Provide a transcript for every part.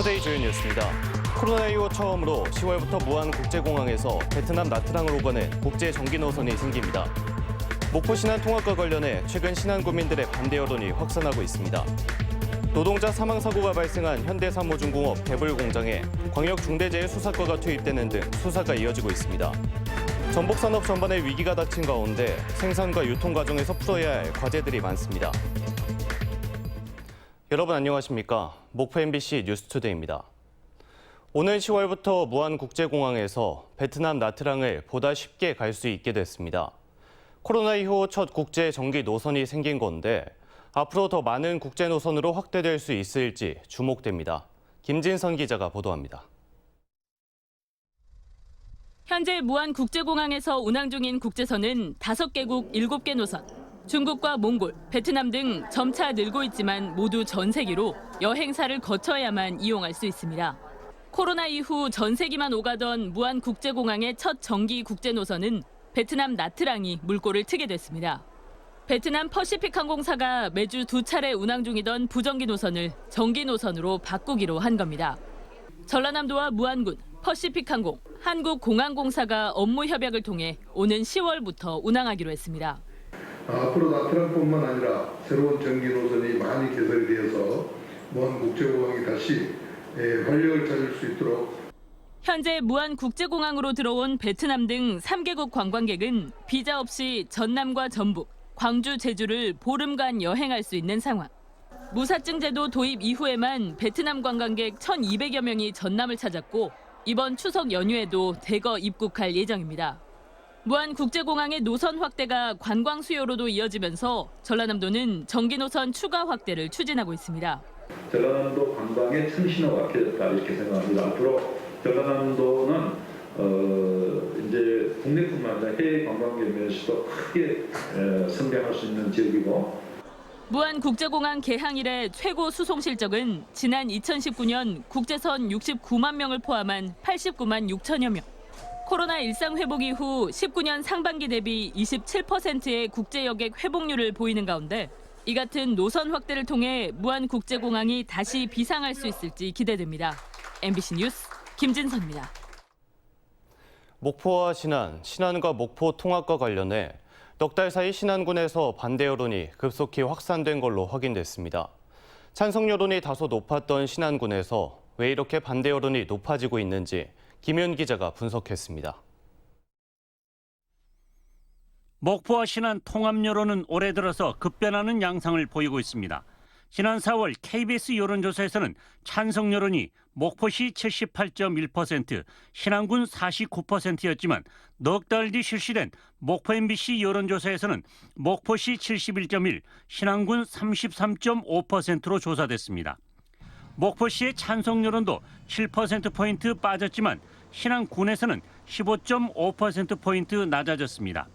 뉴스투데이 주요 뉴스입니다. 코로나 이후 처음으로 10월부터 무안 국제공항에서 베트남 나트랑을 오가는 국제 전기 노선이 생깁니다. 목포 신안 통합과 관련해 최근 신안 구민들의 반대 여론이 확산하고 있습니다. 노동자 사망 사고가 발생한 현대삼호중공업 대불 공장에 광역중대재해수사과가 투입되는 등 수사가 이어지고 있습니다. 전복산업 전반에 위기가 닥친 가운데 생산과 유통 과정에서 풀어야 할 과제들이 많습니다. 여러분 안녕하십니까? 목포 MBC 뉴스투데이입니다. 오늘 10월부터 무안국제공항에서 베트남 나트랑을 보다 쉽게 갈 수 있게 됐습니다. 코로나 이후 첫 국제 전기 노선이 생긴 건데 앞으로 더 많은 국제 노선으로 확대될 수 있을지 주목됩니다. 김진선 기자가 보도합니다. 현재 무안국제공항에서 운항 중인 국제선은 5개국 7개 노선. 중국과 몽골, 베트남 등 점차 늘고 있지만 모두 전세기로 여행사를 거쳐야만 이용할 수 있습니다. 코로나 이후 전세기만 오가던 무안국제공항의 첫 정기 국제 노선은 베트남 나트랑이 물꼬를 트게 됐습니다. 베트남 퍼시픽 항공사가 매주 2차례 운항 중이던 부정기 노선을 정기 노선으로 바꾸기로 한 겁니다. 전라남도와 무안군, 퍼시픽 항공, 한국공항공사가 업무 협약을 통해 오는 10월부터 운항하기로 했습니다. 앞으로 나트랑뿐만 아니라 새로운 전기 노선이 많이 개설이 되어서 무안국제공항이 다시 활력을 찾을 수 있도록. 현재 무안국제공항으로 들어온 베트남 등 3개국 관광객은 비자 없이 전남과 전북, 광주, 제주를 보름간 여행할 수 있는 상황. 무사증 제도 도입 이후에만 베트남 관광객 1,200여 명이 전남을 찾았고 이번 추석 연휴에도 대거 입국할 예정입니다. 무안국제공항의 노선 확대가 관광 수요로도 이어지면서 전라남도는 정기 노선 추가 확대를 추진하고 있습니다. 전라남도 관광의 큰 신호가 켜졌다 이렇게 생각합니다. 앞으로 전라남도는 이제 국내뿐만 아니라 해외 관광객 면에서도 크게 성장할 수 있는 지역이고. 무안국제공항 개항 이래 최고 수송 실적은 지난 2019년 국제선 69만 명을 포함한 89만 6천여 명. 코로나 일상 회복 이후 19년 상반기 대비 27%의 국제 여객 회복률을 보이는 가운데 이 같은 노선 확대를 통해 무안국제공항이 다시 비상할 수 있을지 기대됩니다. MBC 뉴스 김진선입니다. 목포와 신안과 목포 통합과 관련해 넉 달 사이 신안군에서 반대 여론이 급속히 확산된 걸로 확인됐습니다. 찬성 여론이 다소 높았던 신안군에서 왜 이렇게 반대 여론이 높아지고 있는지 김윤 기자가 분석했습니다. 목포와 신안 통합 여론은 올해 들어서 급변하는 양상을 보이고 있습니다. 지난 4월 KBS 여론조사에서는 찬성 여론이 목포시 78.1%, 신안군 49%였지만 넉 달 뒤 실시된 목포 MBC 여론조사에서는 목포시 71.1, 신안군 33.5%로 조사됐습니다. 목포시의 찬성 여론도 7%포인트 빠졌지만 신안군에서는 15.5%포인트 낮아졌습니다.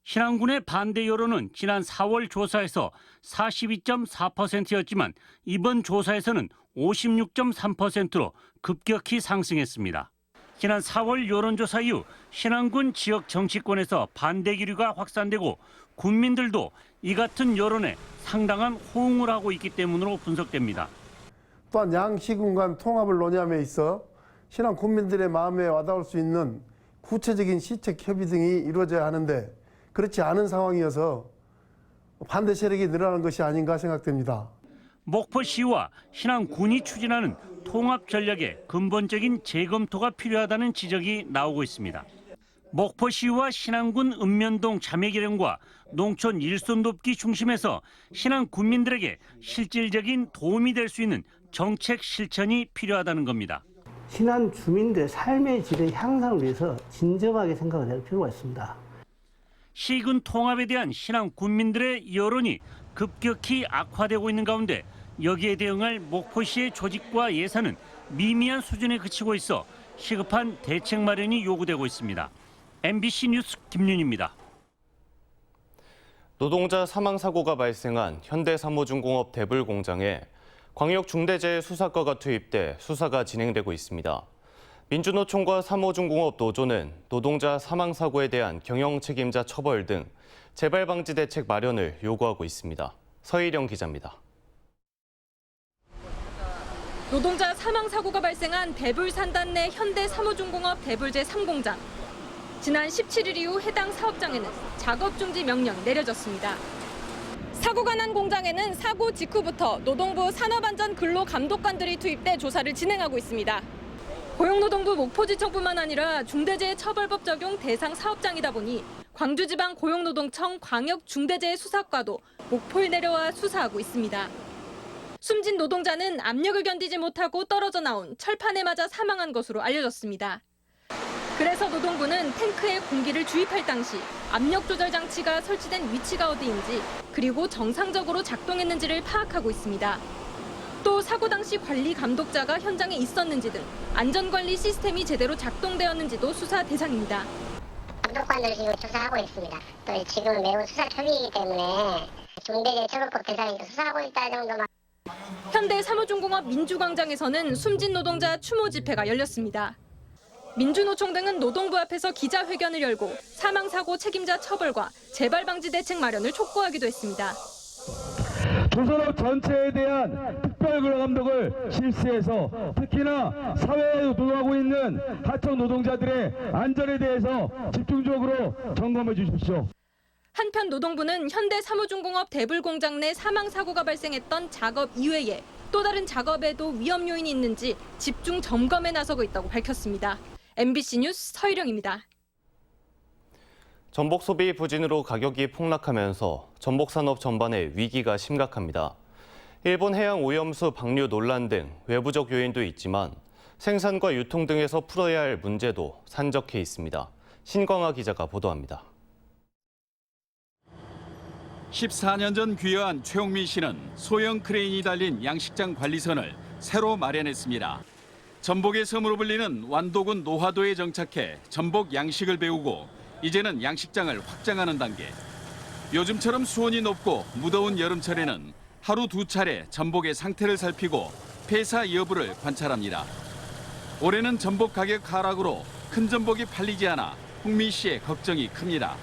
신안군의 반대 여론은 지난 4월 조사에서 42.4%였지만 이번 조사에서는 56.3%로 급격히 상승했습니다. 지난 4월 여론조사 이후 신안군 지역 정치권에서 반대 기류가 확산되고 군민들도 이 같은 여론에 상당한 호응을 하고 있기 때문으로 분석됩니다. 또한 양 시군 간 통합을 논의함에 있어 신안 국민들의 마음에 와닿을 수 있는 구체적인 시책 협의 등이 이루어져야 하는데 그렇지 않은 상황이어서 반대 세력이 늘어나는 것이 아닌가 생각됩니다. 목포시와 신안군이 추진하는 통합 전략에 근본적인 재검토가 필요하다는 지적이 나오고 있습니다. 목포시와 신안군 읍면동 자매기령과 농촌 일손 돕기 중심에서 신안 군민들에게 실질적인 도움이 될 수 있는 정책 실천이 필요하다는 겁니다. 신안 주민들의 삶의 질의 향상을 위해서 진정하게 생각을 할 필요가 있습니다. 시군 통합에 대한 신안 군민들의 여론이 급격히 악화되고 있는 가운데 여기에 대응할 목포시의 조직과 예산은 미미한 수준에 그치고 있어 시급한 대책 마련이 요구되고 있습니다. MBC 뉴스 김윤입니다. 노동자 사망 사고가 발생한 현대삼호중공업 대불 공장에 광역중대재해수사과가 투입돼 수사가 진행되고 있습니다. 민주노총과 삼호중공업 노조는 노동자 사망 사고에 대한 경영 책임자 처벌 등 재발 방지 대책 마련을 요구하고 있습니다. 서희령 기자입니다. 노동자 사망 사고가 발생한 대불산단 내 현대사무중공업 대불 제3공장. 지난 17일 이후 해당 사업장에는 작업 중지 명령이 내려졌습니다. 사고가 난 공장에는 사고 직후부터 노동부 산업안전근로감독관들이 투입돼 조사를 진행하고 있습니다. 고용노동부 목포지청뿐만 아니라 중대재해처벌법 적용 대상 사업장이다 보니 광주지방 고용노동청 광역중대재해수사과도 목포에 내려와 수사하고 있습니다. 숨진 노동자는 압력을 견디지 못하고 떨어져 나온 철판에 맞아 사망한 것으로 알려졌습니다. 그래서 노동부는 탱크에 공기를 주입할 당시 압력 조절 장치가 설치된 위치가 어디인지 그리고 정상적으로 작동했는지를 파악하고 있습니다. 또 사고 당시 관리 감독자가 현장에 있었는지 등 안전관리 시스템이 제대로 작동되었는지도 수사 대상입니다. 감독관들 지금 조사하고 있습니다. 또 지금 매우 수사 초기이기 때문에 중대재해처벌법 대상에서 수사하고 있다 정도만. 현대사무중공업 민주광장에서는 숨진 노동자 추모 집회가 열렸습니다. 민주노총 등은 노동부 앞에서 기자회견을 열고 사망사고 책임자 처벌과 재발방지 대책 마련을 촉구하기도 했습니다. 조선업 전체에 대한 특별근로감독을 실시해서 특히나 사회에 노동하고 있는 하청 노동자들의 안전에 대해서 집중적으로 점검해 주십시오. 한편 노동부는 현대사무중공업 대불공장 내 사망사고가 발생했던 작업 이외에 또 다른 작업에도 위험 요인이 있는지 집중 점검에 나서고 있다고 밝혔습니다. MBC 뉴스 서희령입니다. 전복 소비 부진으로 가격이 폭락하면서 전복 산업 전반의 위기가 심각합니다. 일본 해양 오염수 방류 논란 등 외부적 요인도 있지만 생산과 유통 등에서 풀어야 할 문제도 산적해 있습니다. 신광하 기자가 보도합니다. 14년 전 귀화한 최홍민 씨는 소형 크레인이 달린 양식장 관리선을 새로 마련했습니다. 전복의 섬으로 불리는 완도군 노화도에 정착해 전복 양식을 배우고 이제는 양식장을 확장하는 단계. 요즘처럼 수온이 높고 무더운 여름철에는 하루 2차례 전복의 상태를 살피고 폐사 여부를 관찰합니다. 올해는 전복 가격 하락으로 큰 전복이 팔리지 않아 홍민 씨의 걱정이 큽니다.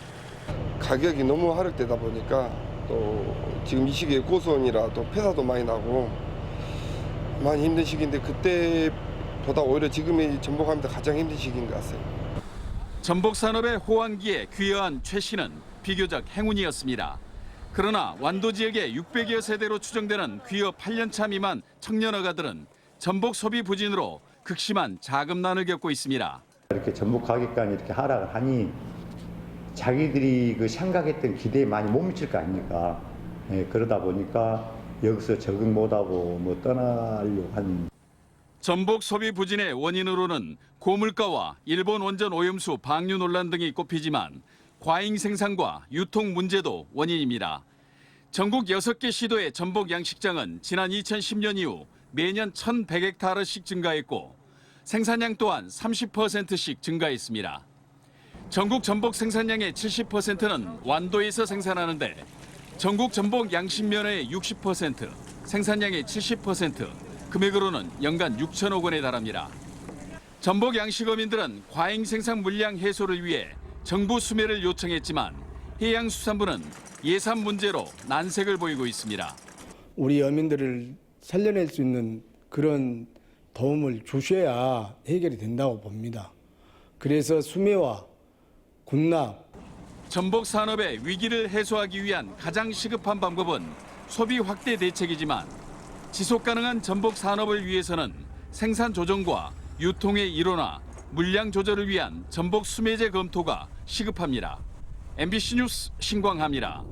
가격이 너무 하락되다 보니까 또 지금 이 시기에 고수온이라 또 폐사도 많이 나고 많이 힘든 시기인데 그때보다 오히려 지금이 전복하면서 가장 힘든 시기인 것 같아요. 전복 산업의 호황기에 귀화한 최 씨는 비교적 행운이었습니다. 그러나 완도 지역의 600여 세대로 추정되는 귀화 8년차 미만 청년 어가들은 전복 소비 부진으로 극심한 자금난을 겪고 있습니다. 이렇게 전복 가격까지 이렇게 하락을 하니 자기들이 그 생각했던 기대에 많이 못 미칠 거 아닙니까? 그러다 보니까 여기서 적응 못하고 뭐 떠나려고 하는. 전복 소비 부진의 원인으로는 고물가와 일본 원전 오염수 방류 논란 등이 꼽히지만 과잉 생산과 유통 문제도 원인입니다. 전국 6개 시도의 전복 양식장은 지난 2010년 이후 매년 1,100헥타르씩 증가했고 생산량 또한 30%씩 증가했습니다. 전국 전복 생산량의 70%는 완도에서 생산하는데 전국 전복 양식면의 60%, 생산량의 70%, 금액으로는 연간 6천억 원에 달합니다. 전복 양식어민들은 과잉 생산 물량 해소를 위해 정부 수매를 요청했지만 해양수산부는 예산 문제로 난색을 보이고 있습니다. 우리 어민들을 살려낼 수 있는 그런 도움을 주셔야 해결이 된다고 봅니다. 그래서 수매와 군납, 전복 산업의 위기를 해소하기 위한 가장 시급한 방법은 소비 확대 대책이지만 지속 가능한 전복 산업을 위해서는 생산 조정과 유통의 일원화, 물량 조절을 위한 전복 수매제 검토가 시급합니다. MBC 뉴스 신광하입니다.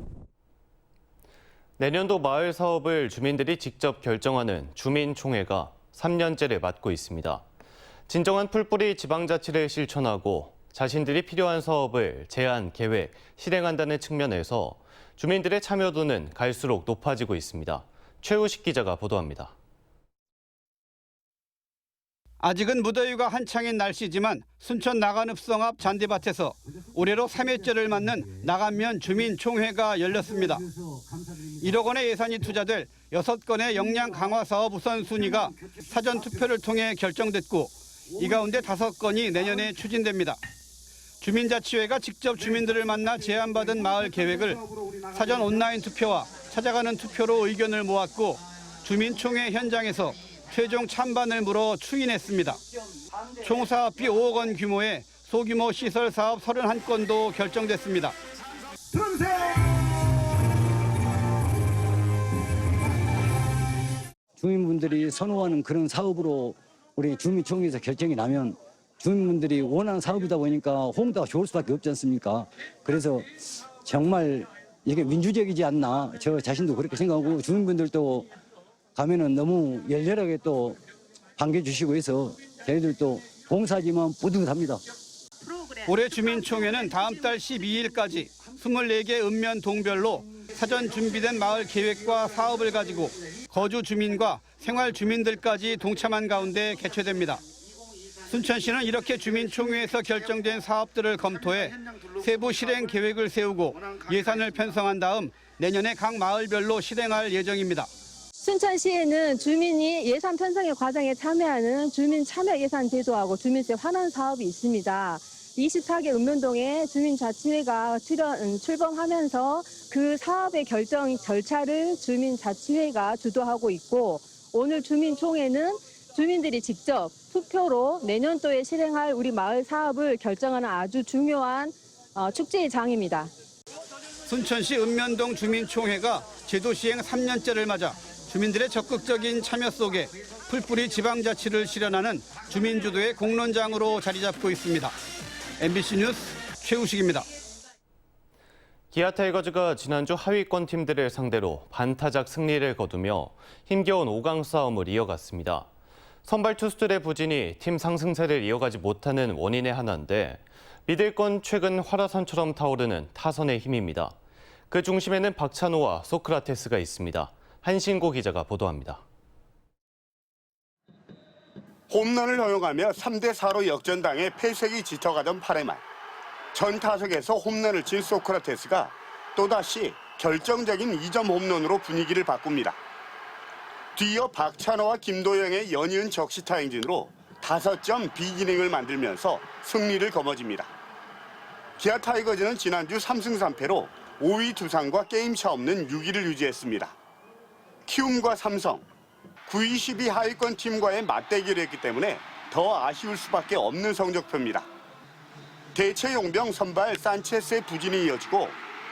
내년도 마을 사업을 주민들이 직접 결정하는 주민총회가 3년째를 맞고 있습니다. 진정한 풀뿌리 지방자치를 실천하고 자신들이 필요한 사업을 제안, 계획, 실행한다는 측면에서 주민들의 참여도는 갈수록 높아지고 있습니다. 최우식 기자가 보도합니다. 아직은 무더위가 한창인 날씨지만 순천 나간읍성 앞 잔디밭에서 올해로 3회째를 맞는 나간면 주민총회가 열렸습니다. 1억 원의 예산이 투자될 6건의 역량 강화 사업 우선순위가 사전 투표를 통해 결정됐고 이 가운데 5건이 내년에 추진됩니다. 주민자치회가 직접 주민들을 만나 제안받은 마을 계획을 사전 온라인 투표와 찾아가는 투표로 의견을 모았고 주민총회 현장에서 최종 찬반을 물어 추인했습니다. 총 사업비 5억 원 규모의 소규모 시설 사업 31건도 결정됐습니다. 주민분들이 선호하는 그런 사업으로 우리 주민총회에서 결정이 나면 주민분들이 원하는 사업이다 보니까 홍보가 좋을 수밖에 없지 않습니까? 그래서 정말 이게 민주적이지 않나 저 자신도 그렇게 생각하고 주민분들도 가면은 너무 열렬하게 또 반겨주시고 해서 저희들도 봉사지만 뿌듯합니다. 올해 주민총회는 다음 달 12일까지 24개 읍면 동별로 사전 준비된 마을 계획과 사업을 가지고 거주 주민과 생활 주민들까지 동참한 가운데 개최됩니다. 순천시는 이렇게 주민총회에서 결정된 사업들을 검토해 세부 실행 계획을 세우고 예산을 편성한 다음 내년에 각 마을별로 실행할 예정입니다. 순천시에는 주민이 예산 편성의 과정에 참여하는 주민 참여 예산 제도하고 주민세 환원 사업이 있습니다. 24개 읍면동에 주민자치회가 출범하면서 그 사업의 결정 절차를 주민자치회가 주도하고 있고 오늘 주민총회는 주민들이 직접 투표로 내년도에 실행할 우리 마을 사업을 결정하는 아주 중요한 축제의 장입니다. 순천시 읍면동 주민총회가 제도 시행 3년째를 맞아 주민들의 적극적인 참여 속에 풀뿌리 지방자치를 실현하는 주민주도의 공론장으로 자리 잡고 있습니다. MBC 뉴스 최우식입니다. 기아 타이거즈가 지난주 하위권 팀들을 상대로 반타작 승리를 거두며 힘겨운 5강 싸움을 이어갔습니다. 선발 투수들의 부진이 팀 상승세를 이어가지 못하는 원인의 하나인데 믿을 건 최근 활화산처럼 타오르는 타선의 힘입니다. 그 중심에는 박찬호와 소크라테스가 있습니다. 한신고 기자가 보도합니다. 홈런을 허용하며 3대4로 역전당해 패색이 짙어가던 8회 말. 전 타석에서 홈런을 친 소크라테스가 또다시 결정적인 2점 홈런으로 분위기를 바꿉니다. 뒤이어 박찬호와 김도영의 연이은 적시타 행진으로 5점 비기닝을 만들면서 승리를 거머쥡니다. 기아 타이거즈는 지난주 3승 3패로 5위 두산과 게임차 없는 6위를 유지했습니다. 키움과 삼성, 9위 10위 하위권 팀과의 맞대결을 했기 때문에 더 아쉬울 수밖에 없는 성적표입니다. 대체 용병 선발 산체스의 부진이 이어지고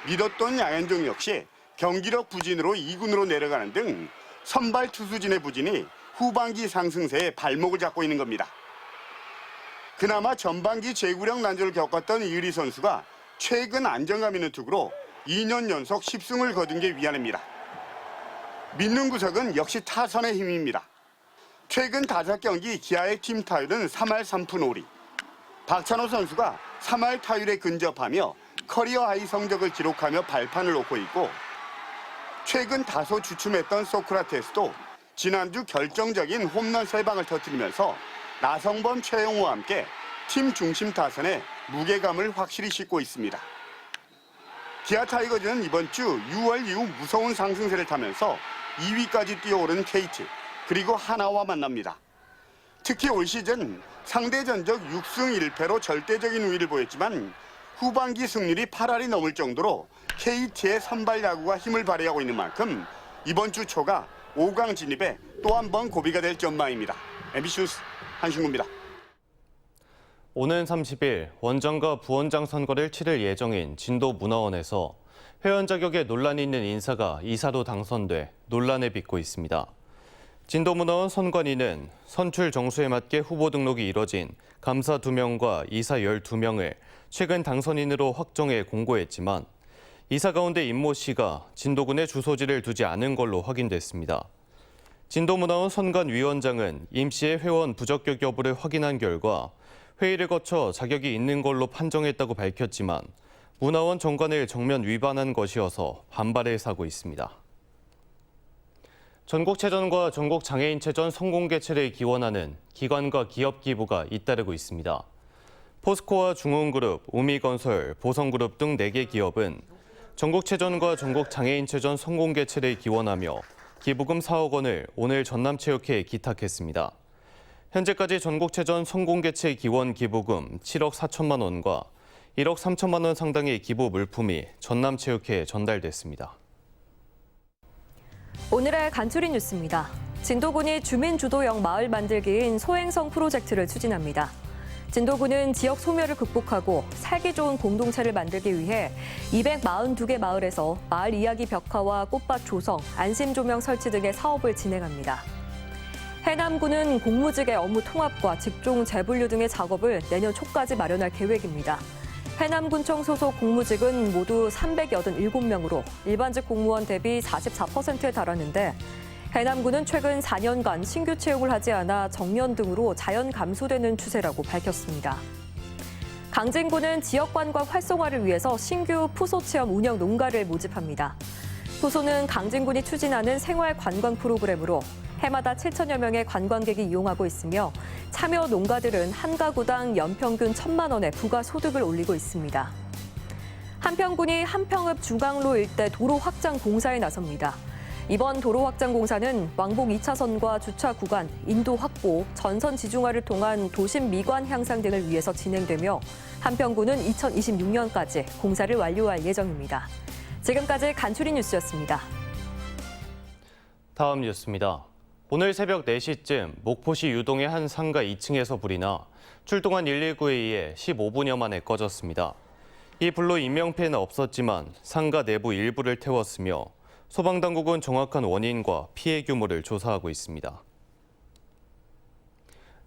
믿었던 양현종 역시 경기력 부진으로 2군으로 내려가는 등 선발 투수진의 부진이 후반기 상승세에 발목을 잡고 있는 겁니다. 그나마 전반기 제구력 난조를 겪었던 이의리 선수가 최근 안정감 있는 투구로 2년 연속 10승을 거둔 게 위안입니다. 믿는 구석은 역시 타선의 힘입니다. 최근 5경기 기아의 팀 타율은 3할 3푼 5리. 박찬호 선수가 3할 타율에 근접하며 커리어 하이 성적을 기록하며 발판을 놓고 있고 최근 다소 주춤했던 소크라테스도 지난주 결정적인 홈런 3방을 터뜨리면서 나성범, 최영호와 함께 팀 중심 타선에 무게감을 확실히 싣고 있습니다. 기아 타이거즈는 이번 주 6월 이후 무서운 상승세를 타면서 2위까지 뛰어오른 KT 그리고 하나와 만납니다. 특히 올 시즌 상대 전적 6승 1패로 절대적인 우위를 보였지만 후반기 승률이 8할이 넘을 정도로 KT의 선발 야구가 힘을 발휘하고 있는 만큼 이번 주 초가 5강 진입에 또 한 번 고비가 될 전망입니다. MBC 뉴스 한신구입니다. 오는 30일 원장과 부원장 선거를 치를 예정인 진도문화원에서 회원 자격에 논란이 있는 인사가 이사로 당선돼 논란에 빚고 있습니다. 진도문화원 선관위는 선출 정수에 맞게 후보 등록이 이뤄진 감사 2명과 이사 12명을 최근 당선인으로 확정해 공고했지만 이사 가운데 임모 씨가 진도군에 주소지를 두지 않은 걸로 확인됐습니다. 진도문화원 선관위원장은 임 씨의 회원 부적격 여부를 확인한 결과 회의를 거쳐 자격이 있는 걸로 판정했다고 밝혔지만 문화원 정관을 정면 위반한 것이어서 반발을 사고 있습니다. 전국체전과 전국장애인체전 성공개최를 기원하는 기관과 기업 기부가 잇따르고 있습니다. 포스코와 중흥그룹, 우미건설, 보성그룹 등 4개 기업은 전국체전과 전국장애인체전 성공개최를 기원하며 기부금 4억 원을 오늘 전남체육회에 기탁했습니다. 현재까지 전국체전 성공개최 기원 기부금 7억 4천만 원과 1억 3천만 원 상당의 기부 물품이 전남체육회에 전달됐습니다. 오늘의 간추린 뉴스입니다. 진도군이 주민주도형 마을 만들기인 소행성 프로젝트를 추진합니다. 진도군은 지역 소멸을 극복하고 살기 좋은 공동체를 만들기 위해 242개 마을에서 마을 이야기 벽화와 꽃밭 조성, 안심 조명 설치 등의 사업을 진행합니다. 해남군은 공무직의 업무 통합과 직종 재분류 등의 작업을 내년 초까지 마련할 계획입니다. 해남군청 소속 공무직은 모두 387명으로 일반직 공무원 대비 44%에 달하는데 해남군은 최근 4년간 신규 채용을 하지 않아 정년 등으로 자연 감소되는 추세라고 밝혔습니다. 강진군은 지역 관광 활성화를 위해서 신규 푸소 체험 운영 농가를 모집합니다. 푸소는 강진군이 추진하는 생활 관광 프로그램으로 해마다 7천여 명의 관광객이 이용하고 있으며 참여 농가들은 한 가구당 연평균 1,000만 원의 부가 소득을 올리고 있습니다. 한평군이 한평읍 중앙로 일대 도로 확장 공사에 나섭니다. 이번 도로 확장 공사는 왕복 2차선과 주차 구간, 인도 확보, 전선 지중화를 통한 도심 미관 향상 등을 위해서 진행되며 한평군은 2026년까지 공사를 완료할 예정입니다. 지금까지 간추린 뉴스였습니다. 다음 뉴스입니다. 오늘 새벽 4시쯤 목포시 유동의 한 상가 2층에서 불이 나 출동한 119에 의해 15분여 만에 꺼졌습니다. 이 불로 인명피해는 없었지만 상가 내부 일부를 태웠으며 소방당국은 정확한 원인과 피해 규모를 조사하고 있습니다.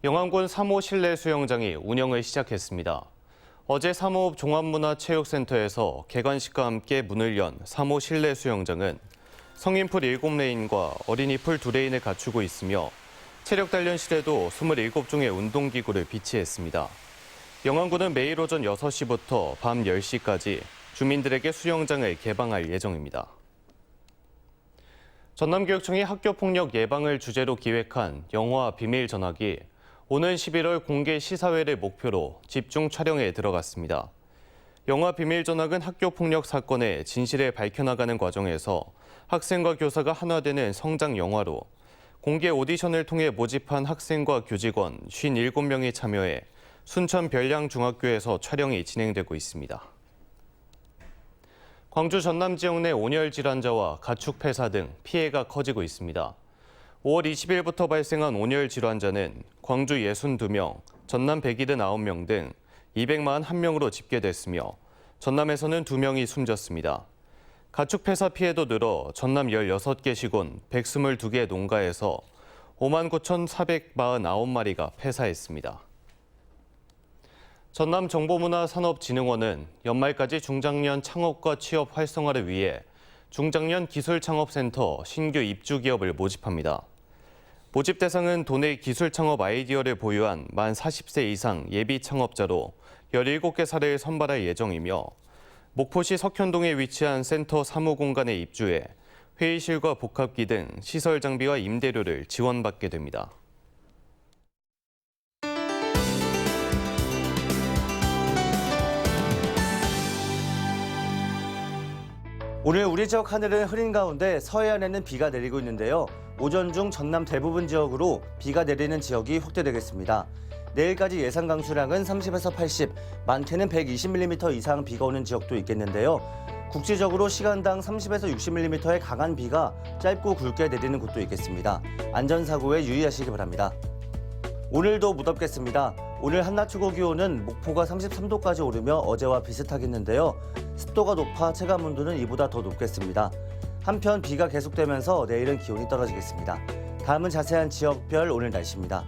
영암군 3호 실내 수영장이 운영을 시작했습니다. 어제 3호 종합문화체육센터에서 개관식과 함께 문을 연 3호 실내 수영장은 성인풀 7레인과 어린이풀 2레인을 갖추고 있으며 체력 단련실에도 27종의 운동기구를 비치했습니다. 영암군은 매일 오전 6시부터 밤 10시까지 주민들에게 수영장을 개방할 예정입니다. 전남교육청이 학교폭력 예방을 주제로 기획한 영화 비밀 전학이 오는 11월 공개 시사회를 목표로 집중 촬영에 들어갔습니다. 영화 비밀 전학은 학교폭력 사건의 진실을 밝혀나가는 과정에서 학생과 교사가 하나 되는 성장 영화로 공개 오디션을 통해 모집한 학생과 교직원 57명이 참여해 순천 별량중학교에서 촬영이 진행되고 있습니다. 광주 전남 지역 내 온열 질환자와 가축 폐사 등 피해가 커지고 있습니다. 5월 20일부터 발생한 온열 질환자는 광주 62명, 전남 179명 등 241명으로 집계됐으며 전남에서는 2명이 숨졌습니다. 가축 폐사 피해도 늘어 전남 16개 시군 122개 농가에서 59,449마리가 폐사했습니다. 전남정보문화산업진흥원은 연말까지 중장년 창업과 취업 활성화를 위해 중장년 기술창업센터 신규 입주 기업을 모집합니다. 모집 대상은 도내 기술창업 아이디어를 보유한 만 40세 이상 예비 창업자로 17개 사례를 선발할 예정이며 목포시 석현동에 위치한 센터 사무공간에 입주해 회의실과 복합기 등 시설 장비와 임대료를 지원받게 됩니다. 오늘 우리 지역 하늘은 흐린 가운데 서해안에는 비가 내리고 있는데요. 오전 중 전남 대부분 지역으로 비가 내리는 지역이 확대되겠습니다. 내일까지 예상 강수량은 30에서 80, 많게는 120mm 이상 비가 오는 지역도 있겠는데요. 국지적으로 시간당 30에서 60mm의 강한 비가 짧고 굵게 내리는 곳도 있겠습니다. 안전사고에 유의하시기 바랍니다. 오늘도 무덥겠습니다. 오늘 한낮 최고 기온은 목포가 33도까지 오르며 어제와 비슷하겠는데요. 습도가 높아 체감 온도는 이보다 더 높겠습니다. 한편 비가 계속되면서 내일은 기온이 떨어지겠습니다. 다음은 자세한 지역별 오늘 날씨입니다.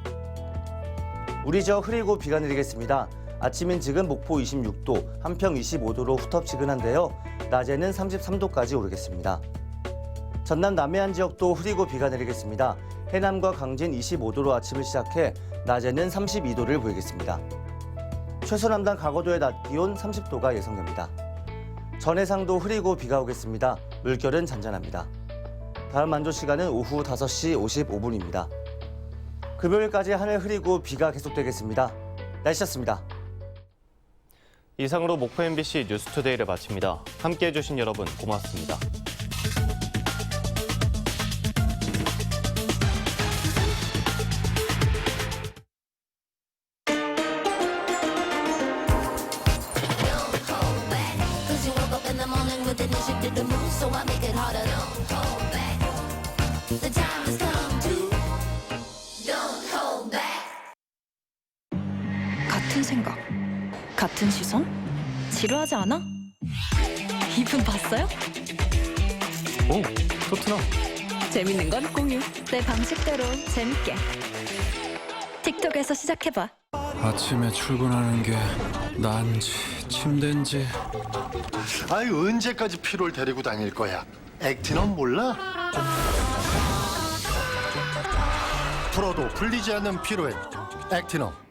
우리 지역 흐리고 비가 내리겠습니다. 아침인 지금 목포 26도, 한평 25도로 후텁지근한데요. 낮에는 33도까지 오르겠습니다. 전남 남해안 지역도 흐리고 비가 내리겠습니다. 해남과 강진 25도로 아침을 시작해 낮에는 32도를 보이겠습니다. 최소 남단 강원도의 낮 기온 30도가 예상됩니다. 전해상도 흐리고 비가 오겠습니다. 물결은 잔잔합니다. 다음 만조 시간은 오후 5시 55분입니다. 금요일까지 하늘 흐리고 비가 계속되겠습니다. 날씨였습니다. 이상으로 목포 MBC 뉴스투데이를 마칩니다. 함께해 주신 여러분 고맙습니다. The time has come to 지루하지 않아? 이분 봤어요? 오, 토트넘. 재밌는 건 공유. 내 방식대로 재밌게. 틱톡에서 시작해봐. 아침에 출근하는 게 난지 침대인지. 아유, 언제까지 피로를 데리고 다닐 거야? 액티넘 몰라? 풀어도 풀리지 않는 피로에 액티넘.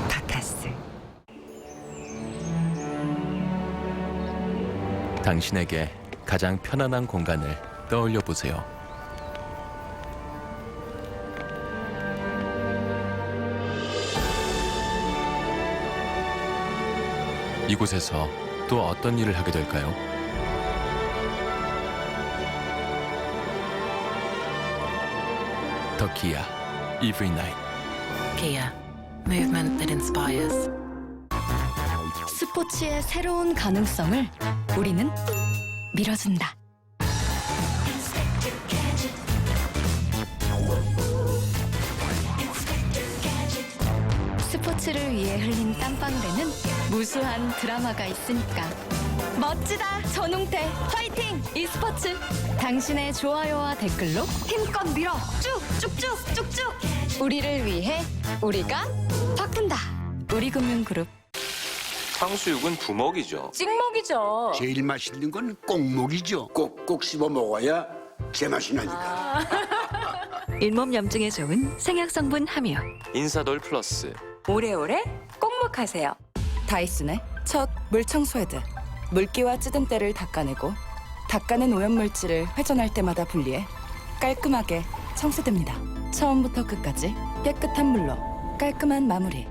바카스. 당신에게 가장 편안한 공간을 떠올려 보세요. 이곳에서 또 어떤 일을 하게 될까요? 더 기아 Every Night. Kia. Movement that inspires. 스포츠의 새로운 가능성을 우리는 밀어준다. 스포츠를 위해 흘린 땀방울에는 무수한 드라마가 있으니까. 멋지다, 전웅태. 화이팅! e스포츠. 당신의 좋아요와 댓글로 힘껏 밀어. 쭉쭉쭉. 우리를 위해 우리가 바꾼다. 우리금융그룹. 탕수육은 부먹이죠. 찍먹이죠. 제일 맛있는 건 꼭먹이죠. 꼭꼭 씹어 먹어야 제맛이 나니까. 잇몸 염증에 좋은 생약성분 함유. 인사돌 플러스. 오래오래 꼭먹하세요. 다이슨의 첫 물청소 헤드. 물기와 찌든 때를 닦아내고 닦아낸 오염물질을 회전할 때마다 분리해 깔끔하게 청소됩니다. 처음부터 끝까지 깨끗한 물로 깔끔한 마무리.